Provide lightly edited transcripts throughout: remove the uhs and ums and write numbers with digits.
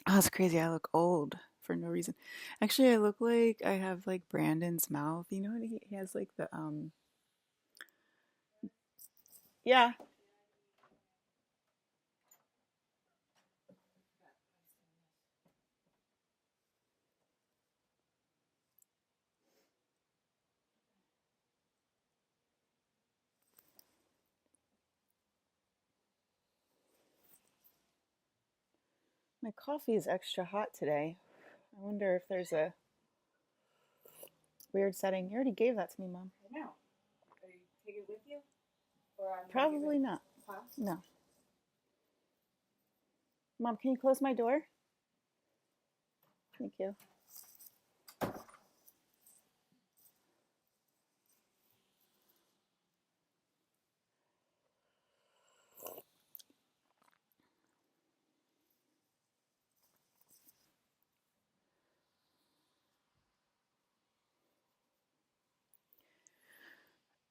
Oh, it's crazy. I look old for no reason. Actually, I look like I have like Brandon's mouth. You know what he has like the yeah. My coffee is extra hot today. I wonder if there's a weird setting. You already gave that to me, Mom. I know. Are you take it with you, or I'm gonna give Probably it? not. Huh? No. Mom, can you close my door? Thank you.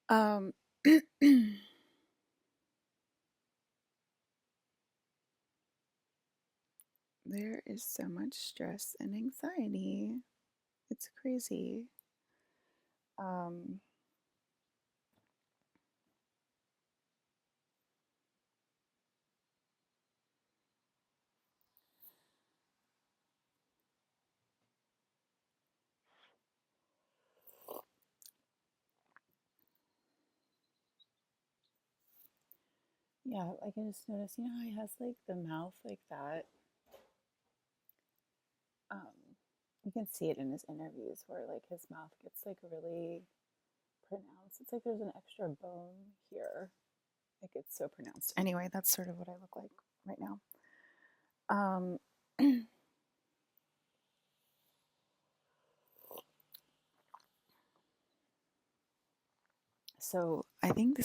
Um there is so much stress and anxiety. It's crazy. Um yeah, like I just noticed, you know how he has like the mouth like that? Um, you can see it in his interviews where like his mouth gets like really pronounced. It's like there's an extra bone here. It gets so pronounced. Anyway, that's sort of what I look like right now. Um, so I think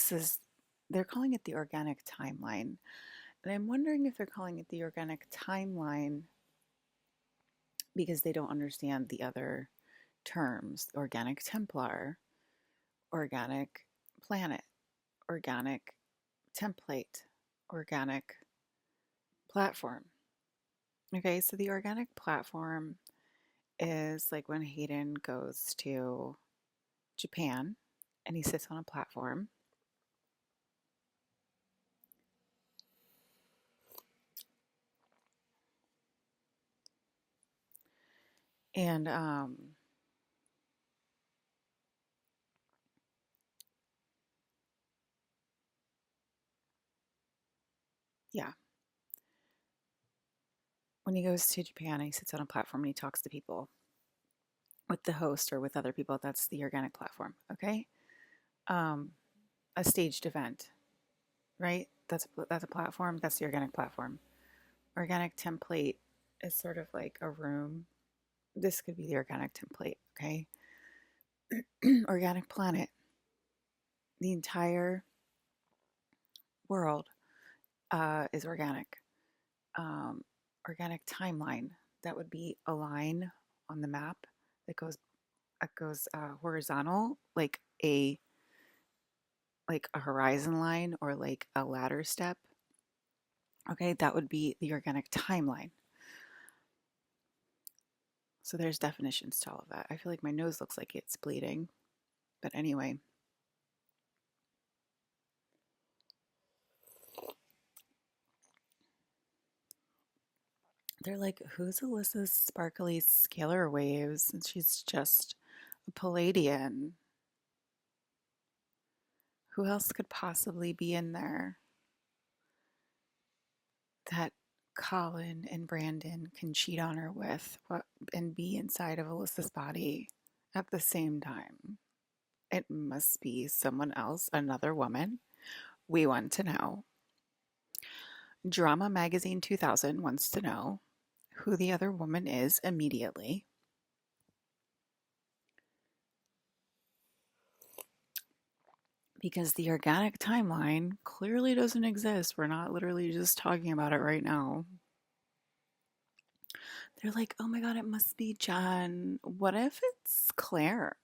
they're calling it the organic timeline. And I'm wondering if they're calling it the organic timeline because they don't understand the other terms organic Templar, organic planet, organic template, organic platform. Okay, so the organic platform is like when Hayden goes to Japan and he sits on a platform. And yeah, when he goes to Japan and he sits on a platform and he talks to people with the host or with other people, that's the organic platform. Okay, um, a staged event, right? That's a platform. That's the organic platform. Organic template is sort of like a room. This could be the organic template. Okay, organic planet. The entire world is organic. Um, Organic timeline. That would be a line on the map that goes horizontal, like a horizon line or like a ladder step. Okay, that would be the organic timeline. So there's definitions to all of that. I feel like my nose looks like it's bleeding, but anyway, they're like, who's Alyssa's sparkly scalar waves? And she's just a Palladian. Who else could possibly be in there that Colin and Brandon can cheat on her with and be inside of Alyssa's body at the same time? It must be someone else, another woman. We want to know. Drama Magazine 2000 wants to know who the other woman is immediately. Because the organic timeline clearly doesn't exist. We're not literally just talking about it right now. They're like, oh my God, it must be Jen. What if it's Claire?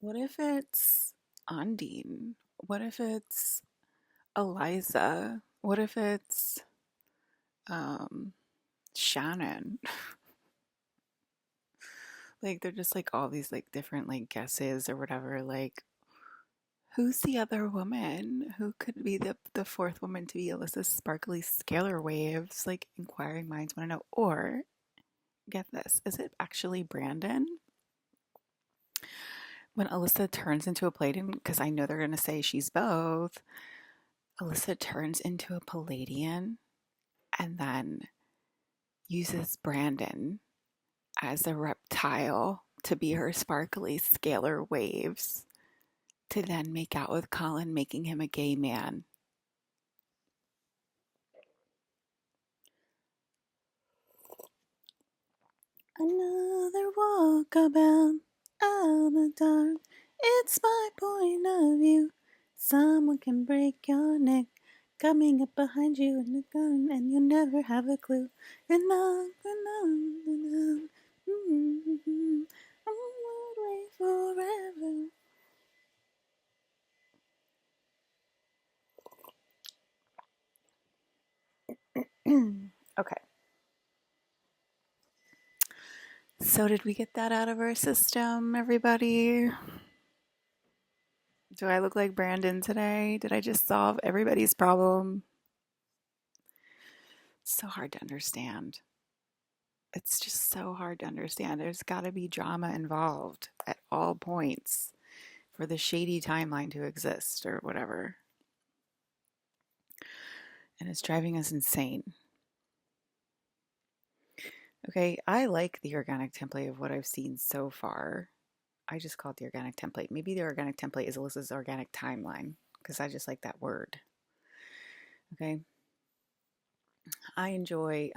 What if it's Undine? What if it's Eliza? What if it's um Shannon. Like they're just like all these like different like guesses or whatever. Like who's the other woman? Who could be the fourth woman to be Alyssa's sparkly scalar waves? Like inquiring minds want to know. Or get this, is it actually Brandon? When Alyssa turns into a Palladian, because I know they're gonna say she's both, Alyssa turns into a Palladian and then uses Brandon as a reptile to be her sparkly scalar waves to then make out with Colin, making him a gay man. Another walkabout out the dark. It's my point of view. Someone can break your neck coming up behind you in a gun, and you'll never have a clue. I won't wait forever. Okay. So did we get that out of our system, everybody? Do I look like Brandon today? Did I just solve everybody's problem? So hard to understand. It's just so hard to understand. There's got to be drama involved at all points for the shady timeline to exist or whatever. And it's driving us insane. Okay, I like the organic template of what I've seen so far. I just call it the organic template. Maybe the organic template is Alyssa's organic timeline because I just like that word. Okay. I enjoy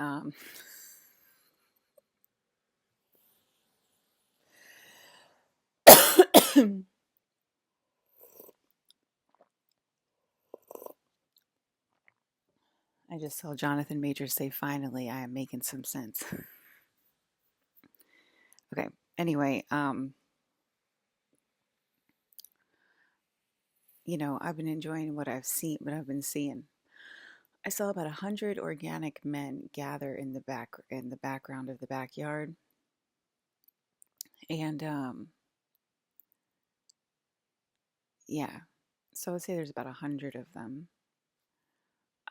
I just saw Jonathan Majors say, finally, I am making some sense. Okay. Anyway, I've been enjoying what I've been seeing. I saw about 100 organic men gather in the background of the backyard. And yeah. So I'd say there's about 100 of them.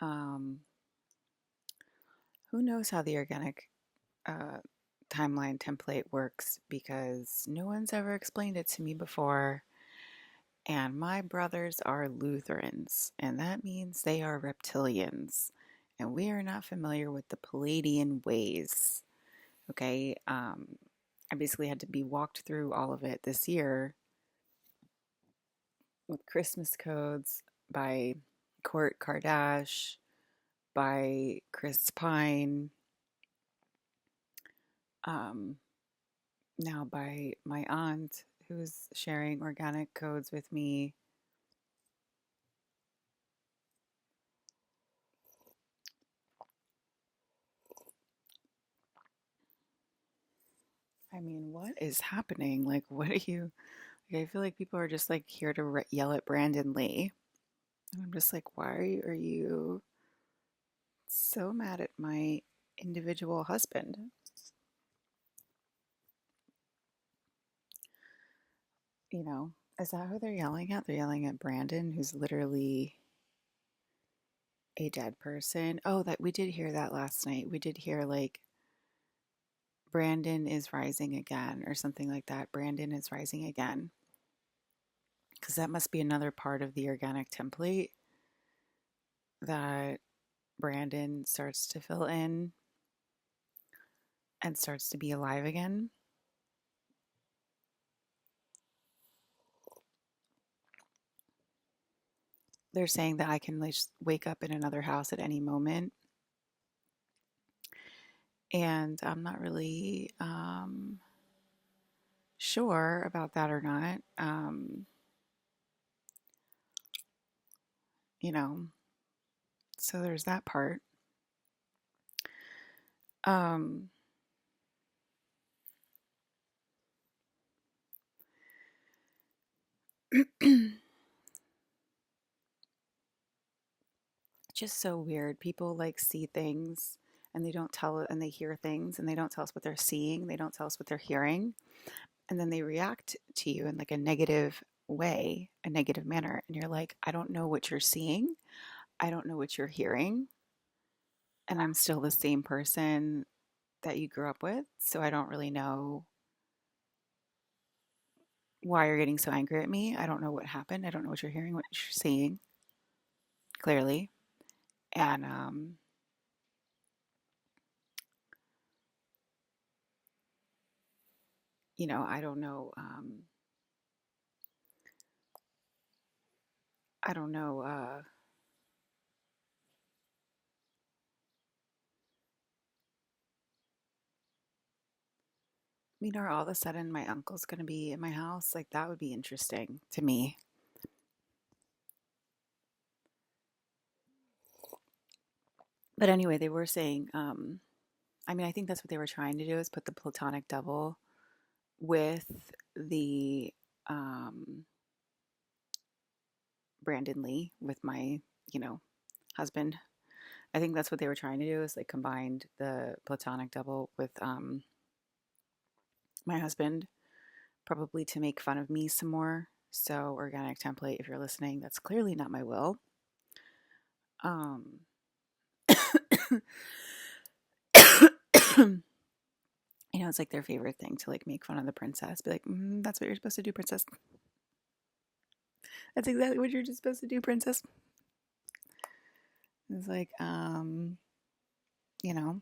Um, who knows how the organic uh, timeline template works because no one's ever explained it to me before. And my brothers are Lutherans, and that means they are reptilians. And we are not familiar with the Palladian ways. Okay. I basically had to be walked through all of it this year with Christmas codes by Court Kardash, by Chris Pine, um, now by my aunt who's sharing organic codes with me. I mean, what is happening? Like, what are you? Like, I feel like people are just like here to yell at Brandon Lee. And I'm just like, why are you so mad at my individual husband? Is that who they're yelling at? They're yelling at Brandon, who's literally a dead person. Oh, that we did hear that last night. We did hear like Brandon is rising again or something like that. Brandon is rising again. Because that must be another part of the organic template that Brandon starts to fill in and starts to be alive again. They're saying that I can just wake up in another house at any moment. And I'm not really sure about that or not. You know, so there's that part. Um, just so weird. People like see things and they hear things, and they don't tell us what they're seeing, they don't tell us what they're hearing, and then they react to you in like a negative way, a negative manner, and you're like, I don't know what you're seeing, I don't know what you're hearing, and I'm still the same person that you grew up with, so I don't really know why you're getting so angry at me. I don't know what happened. I don't know what you're hearing, what you're seeing clearly. And I don't know. I don't know. Are all of a sudden my uncle's going to be in my house? Like, that would be interesting to me. But anyway, they were saying, I think that's what they were trying to do, is put the platonic double with the Brandon Lee, with my, husband. I think that's what they were trying to do, is like combined the platonic double with my husband, probably to make fun of me some more. So, organic template, if you're listening, that's clearly not my will. It's like their favorite thing to like make fun of the princess. Be like, that's what you're supposed to do, princess. That's exactly what you're just supposed to do, princess. It's like, you know.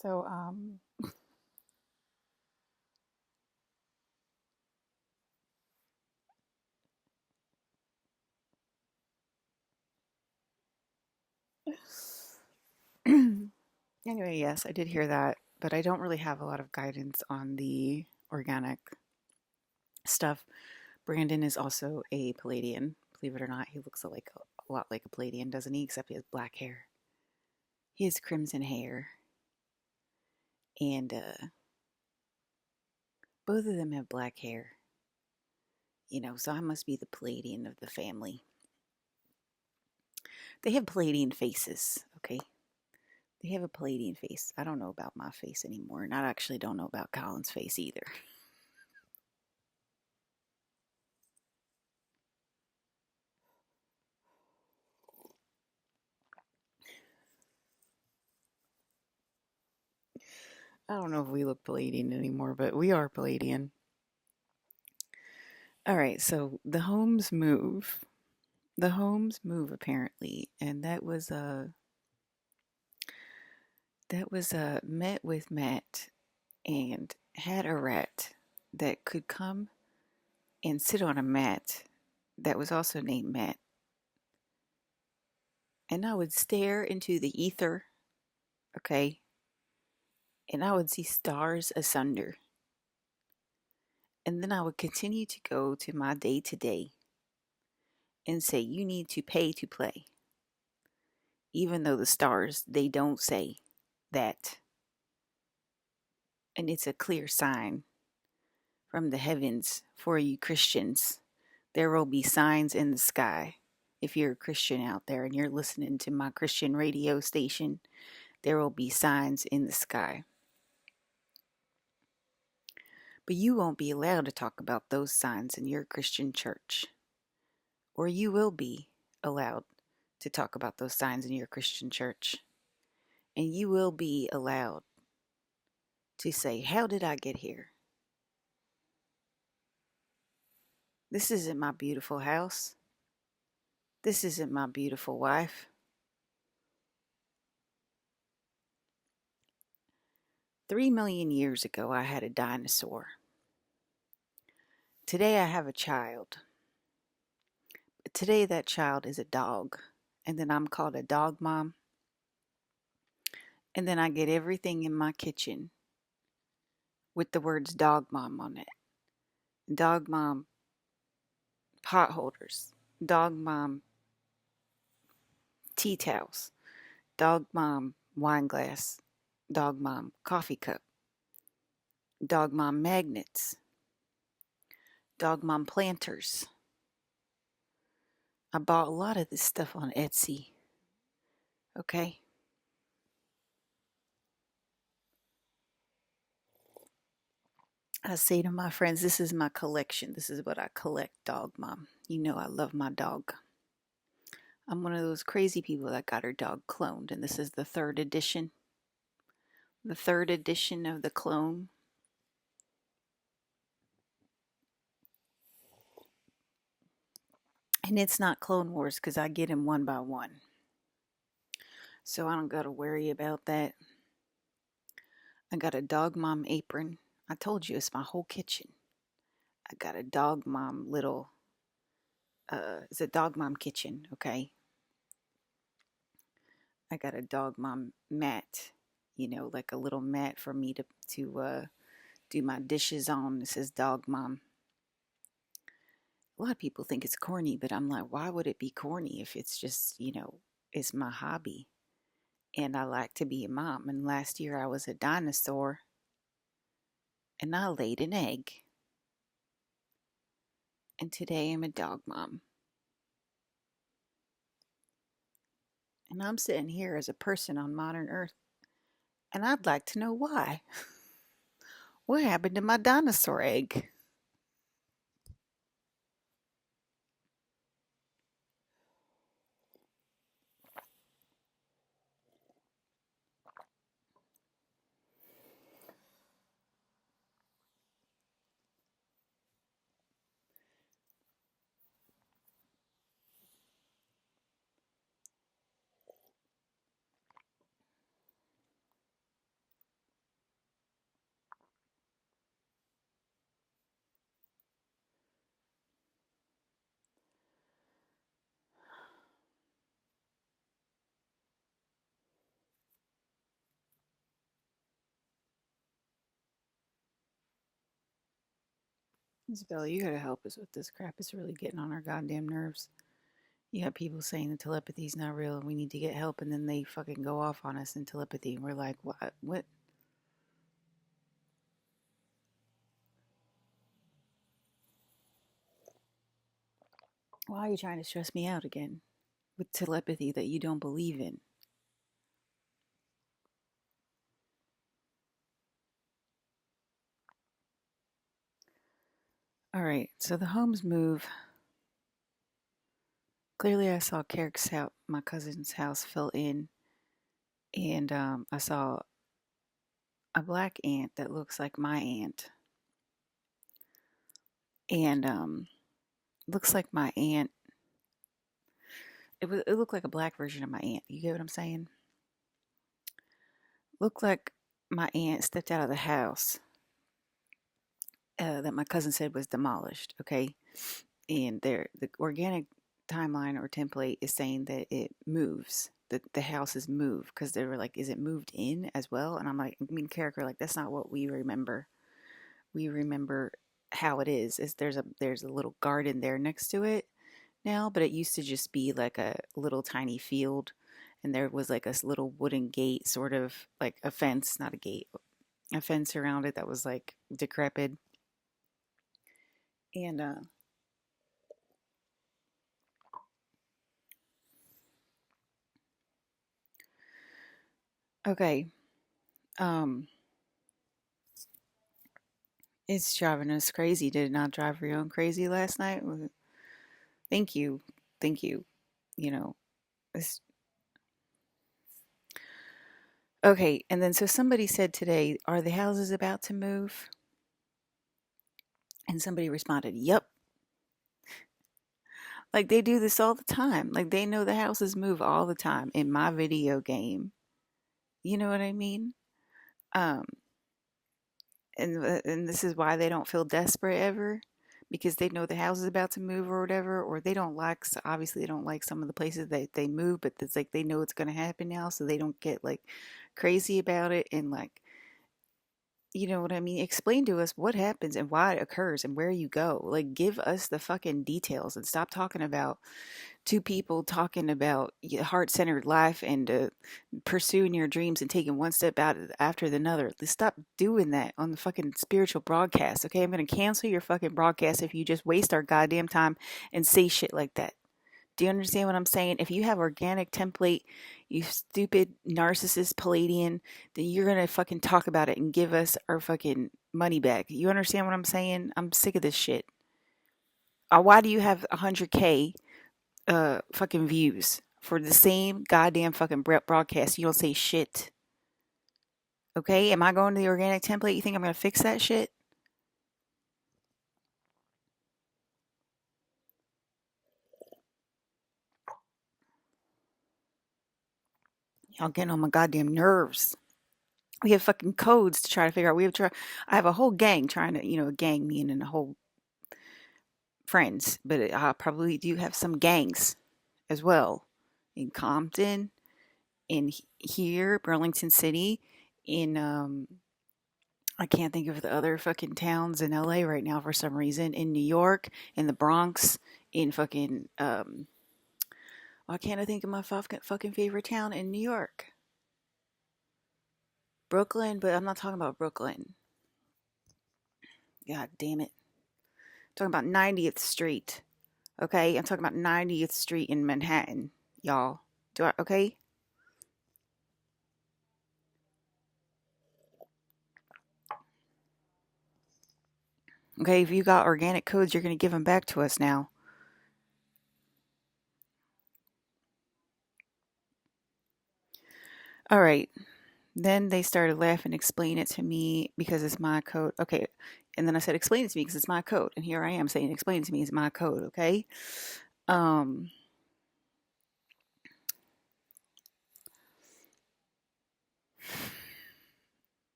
So, anyway, yes, I did hear that, but I don't really have a lot of guidance on the organic stuff. Brandon is also a Palladian. Believe it or not, he looks a lot like a Palladian, doesn't he? Except he has black hair. He has crimson hair. And both of them have black hair. So I must be the Palladian of the family. They have Palladian faces, okay? They have a Palladian face. I don't know about my face anymore, and I actually don't know about Colin's face either. I don't know if we look Palladian anymore, but we are Palladian. All right, so the Holmes move. The Holmes move, apparently, and that was met with Matt and had a rat that could come and sit on a mat that was also named Matt. And I would stare into the ether, okay? And I would see stars asunder. And then I would continue to go to my day to day and say, you need to pay to play. Even though the stars, they don't say that. And it's a clear sign from the heavens for you Christians. There will be signs in the sky. If you're a Christian out there and you're listening to my Christian radio station, there will be signs in the sky. But you won't be allowed to talk about those signs in your Christian church. Or you will be allowed to talk about those signs in your Christian church. And you will be allowed to say, how did I get here? This isn't my beautiful house. This isn't my beautiful wife. 3 million years ago, I had a dinosaur. Today, I have a child. Today, that child is a dog. And then I'm called a dog mom. And then I get everything in my kitchen with the words dog mom on it. Dog mom pot holders. Dog mom tea towels. Dog mom wine glass. Dog mom coffee cup. Dog mom magnets. Dog Mom planters. I bought a lot of this stuff on Etsy. Okay. I say to my friends, this is my collection. This is what I collect, Dog Mom. You know I love my dog. I'm one of those crazy people that got her dog cloned, and this is the third edition. The third edition of the clone. And it's not Clone Wars because I get him one by one. So I don't got to worry about that. I got a Dog Mom apron. I told you it's my whole kitchen. I got a Dog Mom little, it's a Dog Mom kitchen, okay? I got a Dog Mom mat, like a little mat for me to do my dishes on. This is Dog Mom. A lot of people think it's corny, but I'm like, why would it be corny if it's just, it's my hobby? And I like to be a mom. And last year I was a dinosaur and I laid an egg. And today I'm a dog mom. And I'm sitting here as a person on modern Earth. And I'd like to know why. What happened to my dinosaur egg? Isabella, you gotta help us with this crap. It's really getting on our goddamn nerves. You have people saying that telepathy is not real and we need to get help, and then they fucking go off on us in telepathy. And we're like, what? What? Why are you trying to stress me out again with telepathy that you don't believe in? All right, so the homes move. Clearly, I saw Kerrick's house, my cousin's house, fill in, and I saw a black ant that looks like my aunt, and looks like my aunt. It looked like a black version of my aunt. You get what I'm saying? Looked like my aunt stepped out of the house that my cousin said was demolished. Okay, and the organic timeline or template is saying that it moves. That the house is moved because they were like, is it moved in as well? And I'm like, character, like that's not what we remember. We remember how it is. Is there's a little garden there next to it now, but it used to just be like a little tiny field, and there was like a little wooden gate, sort of like a fence, not a gate, a fence around it that was like decrepit. And okay, um, it's driving us crazy. Did it not drive your own crazy last night? Thank you, thank you. You know, it's okay. And then so somebody said today, are the houses about to move? And somebody responded, yep. Like they do this all the time. Like they know the houses move all the time in my video game. You know what I mean? Um, and this is why they don't feel desperate ever, because they know the house is about to move or whatever, or they don't like, obviously they don't like some of the places that they move, but it's like they know it's going to happen now, so they don't get like crazy about it and like You know what I mean? Explain to us what happens and why it occurs and where you go. Like, give us the fucking details and stop talking about two people talking about heart centered life and pursuing your dreams and taking one step out after the another. Stop doing that on the fucking spiritual broadcast, okay? I'm going to cancel your fucking broadcast if you just waste our goddamn time and say shit like that. Do you understand what I'm saying? If you have organic template, you stupid narcissist Palladian, then you're gonna fucking talk about it and give us our fucking money back. You understand what I'm saying? I'm sick of this shit. Why do you have 100K fucking views for the same goddamn fucking broadcast? You don't say shit. Okay? Am I going to the organic template? You think I'm gonna fix that shit? Y'all getting on my goddamn nerves. We have fucking codes to try to figure out. I have a whole gang trying to, a gang meaning a whole friends, but I probably do have some gangs as well in Compton, in here, Burlington City, in I can't think of the other fucking towns in LA right now for some reason. In New York, in the Bronx, in fucking why can't I think of my fucking favorite town in New York? Brooklyn, but I'm not talking about Brooklyn. God damn it. I'm talking about 90th Street. Okay? I'm talking about 90th Street in Manhattan, y'all. Okay? Okay, if you got organic codes, you're going to give them back to us now. All right. Then they started laughing, explain it to me because it's my code. Okay. And then I said, explain it to me because it's my code. And here I am saying, explain it to me, it's my code. Okay. Um,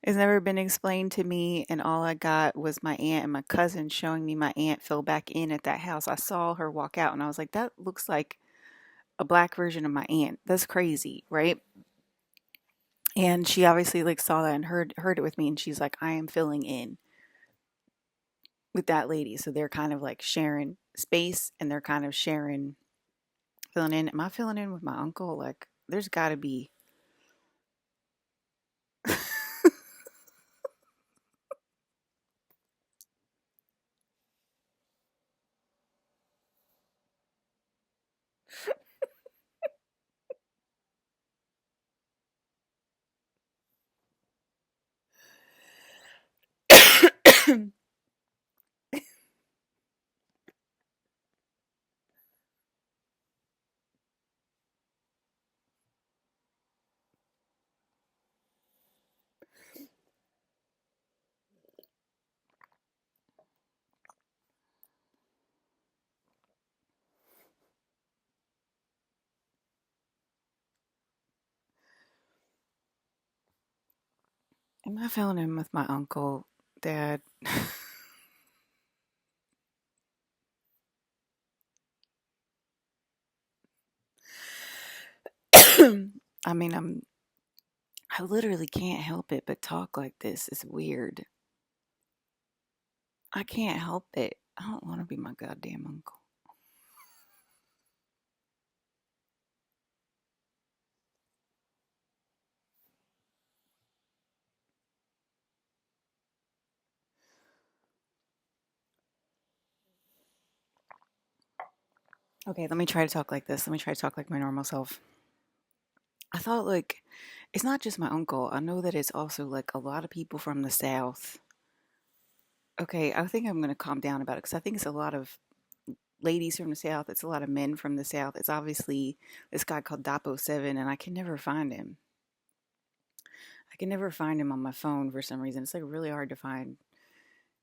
it's never been explained to me. And all I got was my aunt and my cousin showing me my aunt fell back in at that house. I saw her walk out and I was like, that looks like a black version of my aunt. That's crazy. Right. And she obviously like saw that and heard it with me. And she's like, I am filling in with that lady. So they're kind of like sharing space and they're kind of sharing filling in. Am I filling in with my uncle? Like, there's got to be. Am I filling in with my uncle, dad? I mean, I literally can't help it but talk like this. It's weird. I can't help it. I don't want to be my goddamn uncle. Okay, let me try to talk like this. Let me try to talk like my normal self. I thought, like, it's not just my uncle. I know that it's also like a lot of people from the South. Okay, I think I'm going to calm down about it because I think it's a lot of ladies from the South. It's a lot of men from the South. It's obviously this guy called Dapo7, and I can never find him. I can never find him on my phone for some reason. It's like really hard to find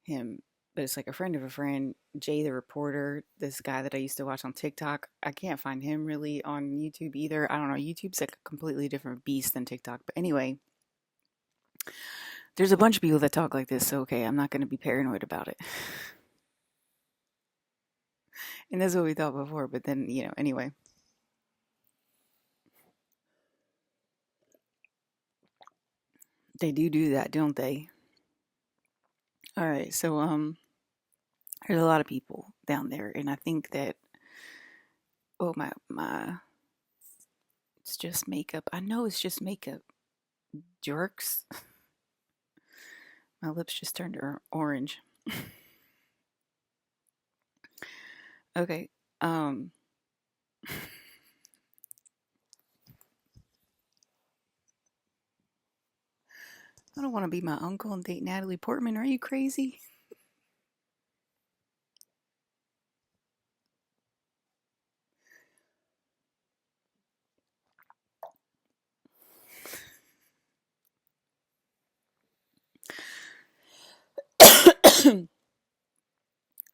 him. But it's like a friend of a friend, Jay the Reporter, this guy that I used to watch on TikTok. I can't find him really on YouTube either. I don't know. YouTube's like a completely different beast than TikTok. But anyway, there's a bunch of people that talk like this. So, okay, I'm not going to be paranoid about it. And that's what we thought before. But then, anyway. They do that, don't they? All right, so there's a lot of people down there, and I think that oh my, it's just makeup. I know it's just makeup, jerks. My lips just turned orange. Okay, um, I don't want to be my uncle and date Natalie Portman. Are you crazy?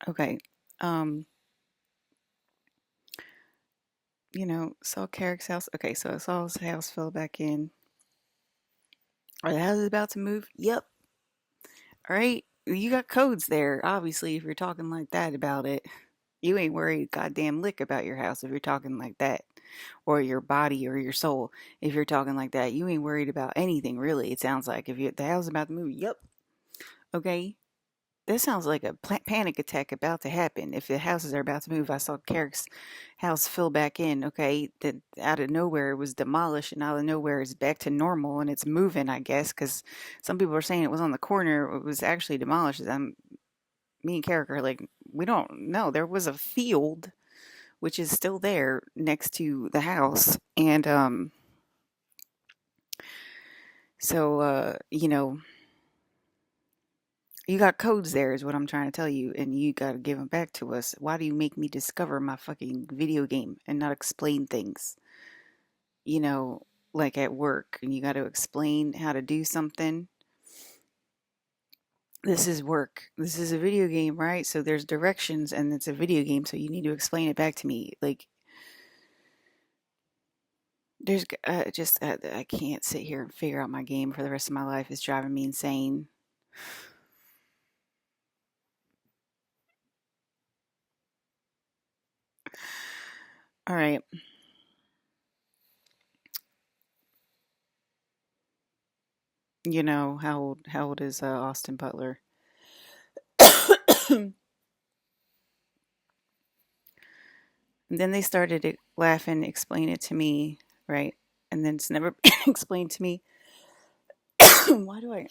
Okay, um, saw Carrick's house. Okay, so I saw his house fill back in. Are the houses about to move? Yep. All right. You got codes there, obviously, if you're talking like that about it. You ain't worried a goddamn lick about your house if you're talking like that. Or your body or your soul if you're talking like that. You ain't worried about anything, really, it sounds like. If the house is about to move, yep. Okay. This sounds like a panic attack about to happen. If the houses are about to move, I saw Carrick's house fill back in. Okay, that out of nowhere it was demolished, and out of nowhere it's back to normal, and it's moving. I guess because some people are saying it was on the corner. It was actually demolished. Me and Carrick are like, we don't know. There was a field which is still there next to the house, and so you got codes there, is what I'm trying to tell you, and you got to give them back to us. Why do you make me discover my fucking video game and not explain things? You know, like at work, and you got to explain how to do something. This is work. This is a video game, right? So there's directions, and it's a video game, so you need to explain it back to me. Like, there's just I can't sit here and figure out my game for the rest of my life. It's driving me insane. All right. How old is Austin Butler? And then they started laughing, explain it to me, right? And then it's never been explained to me. Why do I?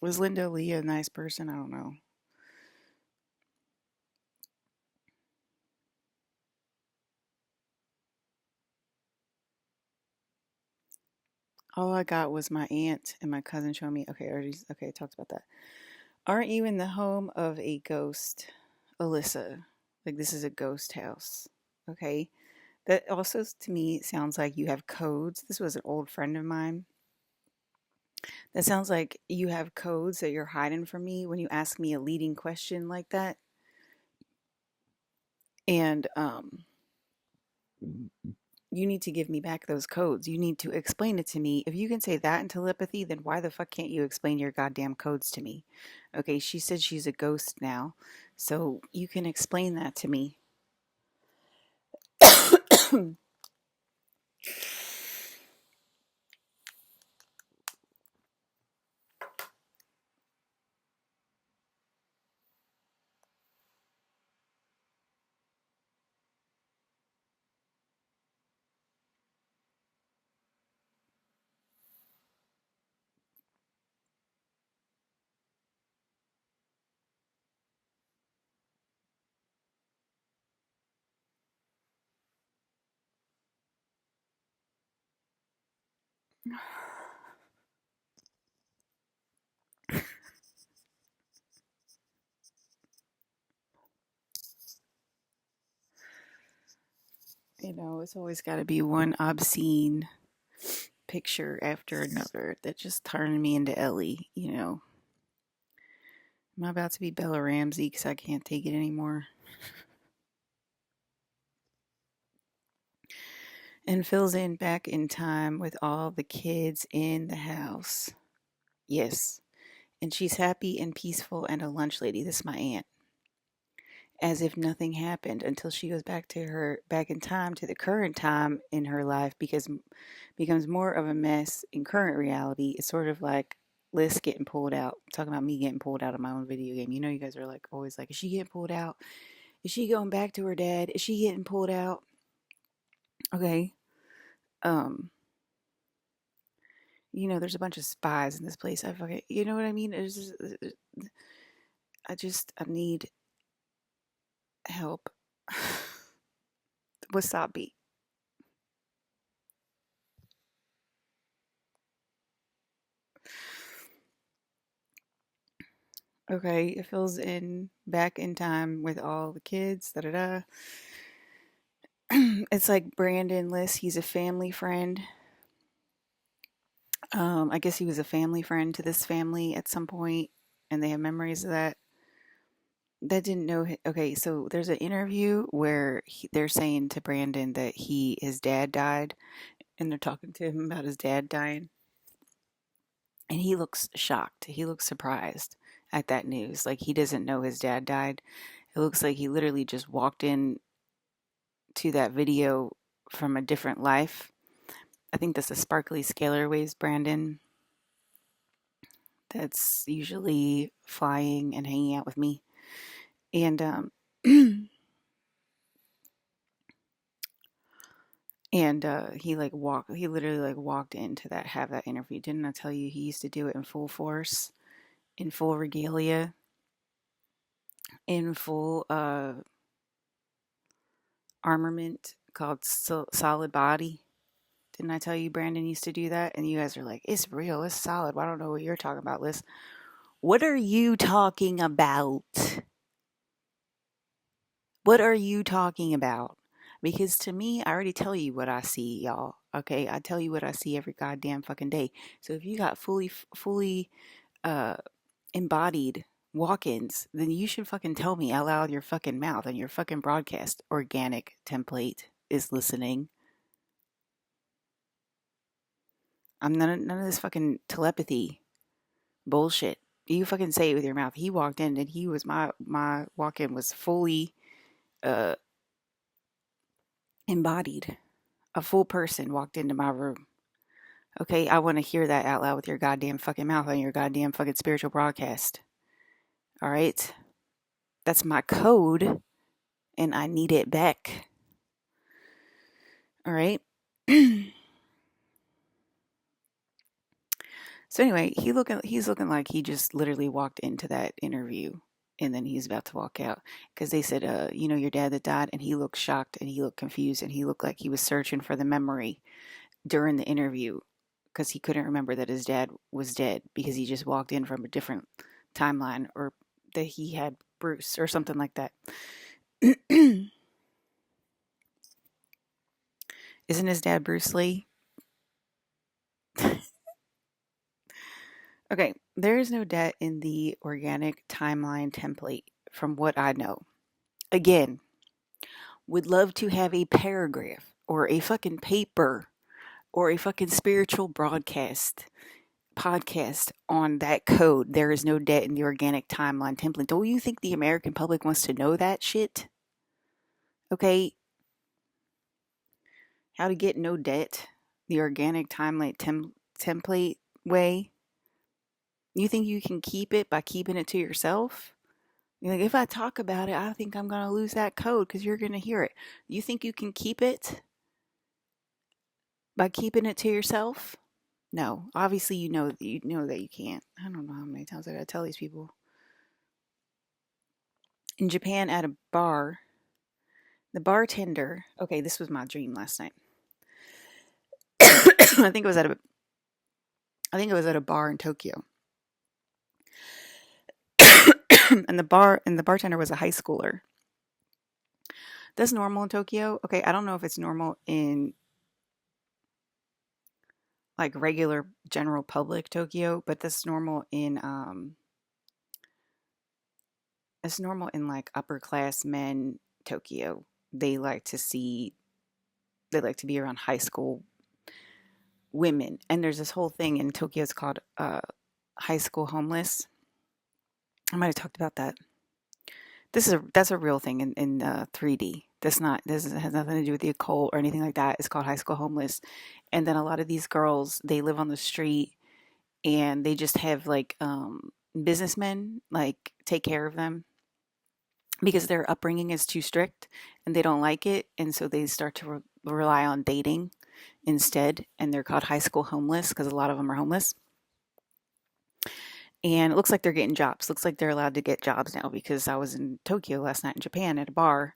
Was Linda Lee a nice person? I don't know. All I got was my aunt and my cousin showing me. Okay, okay, I talked about that. Aren't you in the home of a ghost, Alyssa? Like, this is a ghost house. Okay. That also to me sounds like you have codes. This was an old friend of mine. That sounds like you have codes that you're hiding from me when you ask me a leading question like that. And you need to give me back those codes. You need to explain it to me. If you can say that in telepathy, then why the fuck can't you explain your goddamn codes to me? Okay, she said she's a ghost now, so you can explain that to me. You know, it's always got to be one obscene picture after another that just turned me into Ellie, you know. Am I about to be Bella Ramsey because I can't take it anymore? And fills in back in time with all the kids in the house. Yes. And she's happy and peaceful and a lunch lady. This is my aunt. As if nothing happened until she goes back in time to the current time in her life because becomes more of a mess in current reality. It's sort of like Liz getting pulled out. Talking about me getting pulled out of my own video game. You know, you guys are like always like, is she getting pulled out? Is she going back to her dad? Is she getting pulled out? Okay. Um, you know, there's a bunch of spies in this place. You know what I mean? I need help. Wasabi. Okay, it fills in back in time with all the kids. Da da da. It's like Brandon Liss. He's a family friend. I guess he was a family friend to this family at some point, and they have memories of that. That didn't know. Okay, so there's an interview where they're saying to Brandon that his dad died, and they're talking to him about his dad dying, and he looks shocked. He looks surprised at that news. Like he doesn't know his dad died. It looks like he literally just walked in to that video from a different life. I think that's the sparkly scalar waves, Brandon. That's usually flying and hanging out with me. And he literally like walked into have that interview. Didn't I tell you he used to do it in full force, in full regalia, in full armament called solid body? Didn't I tell you Brandon used to do that? And you guys are like, it's real, it's solid. Well, I don't know what you're talking about, Liz. What are you talking about? What are you talking about? Because to me, I already tell you what I see, y'all. Okay, I tell you what I see every goddamn fucking day. So if you got fully uh, embodied walk-ins, then you should fucking tell me out loud your fucking mouth and your fucking broadcast organic template is listening. I'm none of this fucking telepathy bullshit. You fucking say it with your mouth. He walked in and he was my walk-in was fully embodied. A full person walked into my room. Okay, I want to hear that out loud with your goddamn fucking mouth on your goddamn fucking spiritual broadcast. All right? That's my code and I need it back. All right? So anyway, he's looking like he just literally walked into that interview and then he's about to walk out because they said, you know, your dad that died, and he looked shocked and he looked confused and he looked like he was searching for the memory during the interview because he couldn't remember that his dad was dead because he just walked in from a different timeline or that he had Bruce or something like that. Isn't his dad Bruce Lee? Okay, there is no debt in the organic timeline template from what I know. Again, would love to have a paragraph or a fucking paper or a fucking spiritual podcast on that code. There is no debt in the organic timeline template. Don't you think the American public wants to know that shit? Okay. How to get no debt, the organic timeline template way. You think you can keep it by keeping it to yourself? You're like, if I talk about it, I think I'm going to lose that code because you're going to hear it. You think you can keep it by keeping it to yourself? No. Obviously, you know that you can't. I don't know how many times I got to tell these people. In Japan, at a bar, the bartender. Okay, this was my dream last night. I think it was at a bar in Tokyo. and the bartender was a high schooler. That's normal in Tokyo. Okay, I don't know if it's normal in like regular general public Tokyo, but that's normal in it's normal in like upper class men Tokyo. They like to see they like to be around high school women. And there's this whole thing in Tokyo, it's called high school homeless. I might have talked about that. That's a real thing in 3D. This has nothing to do with the occult or anything like that. It's called high school homeless. And then a lot of these girls, they live on the street and they just have like businessmen like take care of them because their upbringing is too strict and they don't like it, and so they start to rely on dating instead, and they're called high school homeless because a lot of them are homeless. And it looks like they're getting jobs. Looks like they're allowed to get jobs now because I was in Tokyo last night in Japan at a bar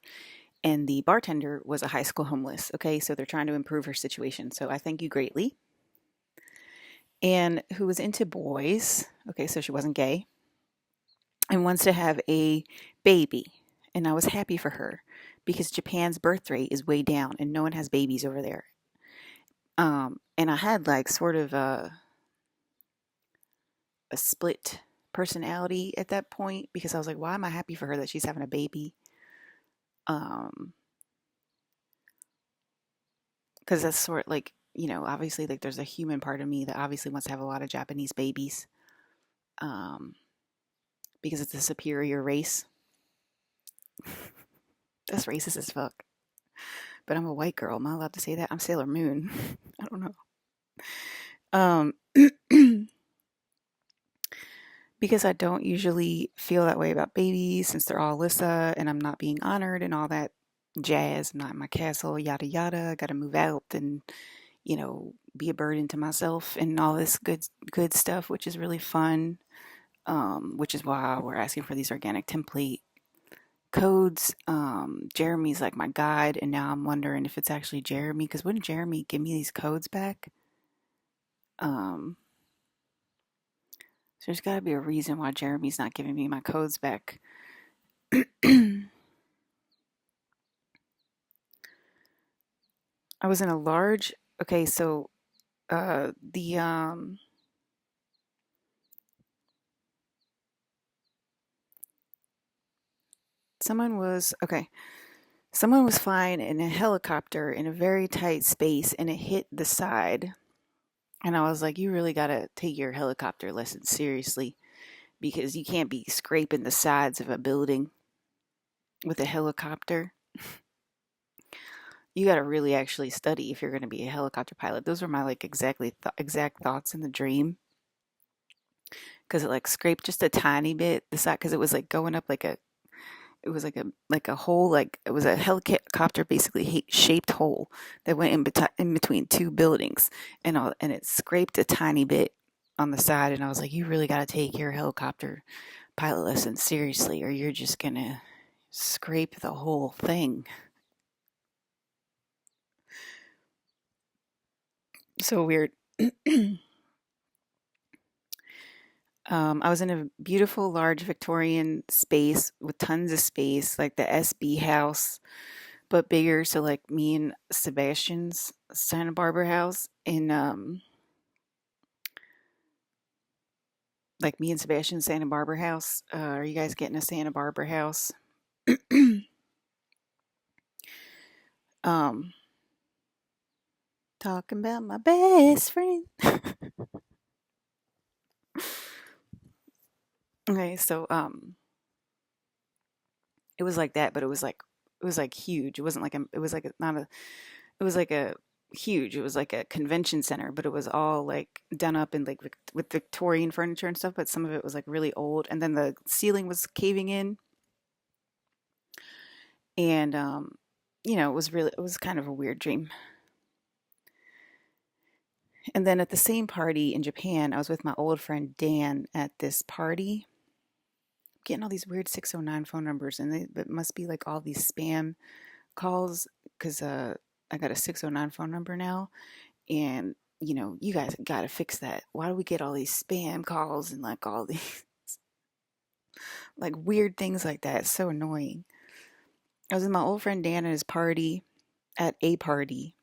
and the bartender was a high school homeless. Okay, so they're trying to improve her situation. So I thank you greatly. And who was into boys. Okay, so she wasn't gay and wants to have a baby. And I was happy for her because Japan's birth rate is way down and no one has babies over there. And I had like sort of a split personality at that point because I was like, why am I happy for her that she's having a baby? Because that's sort of like, obviously like there's a human part of me that obviously wants to have a lot of Japanese babies. Because it's a superior race. That's racist as fuck. But I'm a white girl. Am I allowed to say that? I'm Sailor Moon. I don't know. Because I don't usually feel that way about babies since they're all Alyssa and I'm not being honored and all that jazz. I'm not in my castle, yada yada. I gotta move out and, be a burden to myself and all this good stuff, which is really fun. Which is why we're asking for these organic template codes. Jeremy's like my guide, and now I'm wondering if it's actually Jeremy, because wouldn't Jeremy give me these codes back? So there's got to be a reason why Jeremy's not giving me my codes back. I was in a large. Okay, so the someone was okay. Someone was flying in a helicopter in a very tight space, and it hit the side. And I was like, you really got to take your helicopter lesson seriously because you can't be scraping the sides of a building with a helicopter. You got to really actually study if you're going to be a helicopter pilot. Those were my like exact thoughts in the dream. Because it like scraped just a tiny bit the side because it was like going up like it was like a hole, like it was a helicopter basically shaped hole that went in between two buildings, and it scraped a tiny bit on the side, and I was like, you really got to take your helicopter pilot lesson seriously, or you're just gonna scrape the whole thing. So weird. I was in a beautiful, large Victorian space with tons of space, like the SB house, but bigger. So, like me and Sebastian's Santa Barbara house, in like me and Sebastian's Santa Barbara house. Are you guys getting a Santa Barbara house? um, Talking about my best friend. Okay, so it was like that, but it was like huge. It wasn't like a, it was like a, not a, it was like a huge. It was like a convention center, but it was all like done up in like with Victorian furniture and stuff. But some of it was like really old, and then the ceiling was caving in, and it was kind of a weird dream. And then at the same party in Japan, I was with my old friend Dan at this party, getting all these weird 609 phone numbers, and it must be like all these spam calls because I got a 609 phone number now, and you guys got to fix that. Why do we get all these spam calls and like all these like weird things like that? It's so annoying. I was with my old friend Dan at his party, at a party,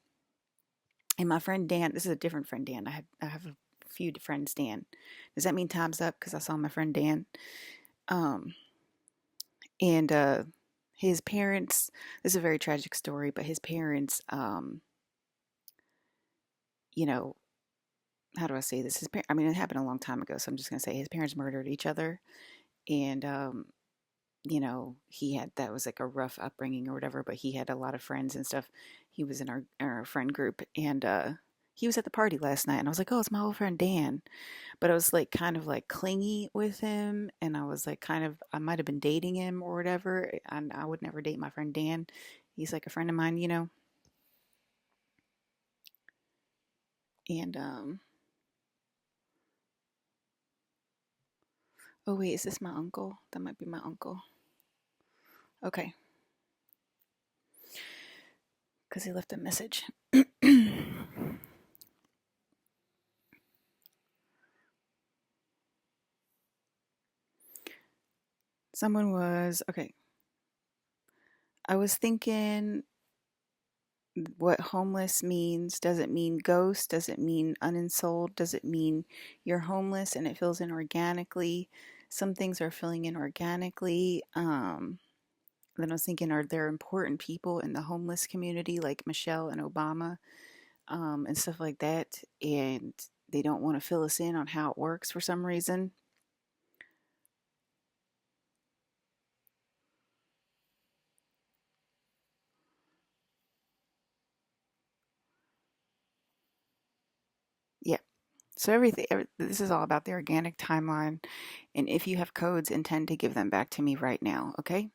and my friend Dan. This is a different friend Dan. I have a few friends Dan. Does that mean time's up? Because I saw my friend Dan. Um, and his parents. This is a very tragic story, but his parents. You know, how do I say this? I mean, it happened a long time ago, so I'm just gonna say his parents murdered each other, and he had that was like a rough upbringing or whatever, but he had a lot of friends and stuff. He was in our friend group, and he was at the party last night, and I was like, oh, it's my old friend Dan. But I was like kind of like clingy with him, and I was like I might have been dating him or whatever. And I would never date my friend Dan. He's like a friend of mine. And oh wait, is this my uncle? That might be my uncle. Okay, because he left a message. Someone was okay. I was thinking what homeless means. Does it mean ghost? Does it mean unensouled? Does it mean you're homeless and it fills in organically? Some things are filling in organically. Then I was thinking, are there important people in the homeless community like Michelle and Obama, and stuff like that? And they don't want to fill us in on how it works for some reason. Yeah. So this is all about the organic timeline. And if you have codes, intend to give them back to me right now. Okay.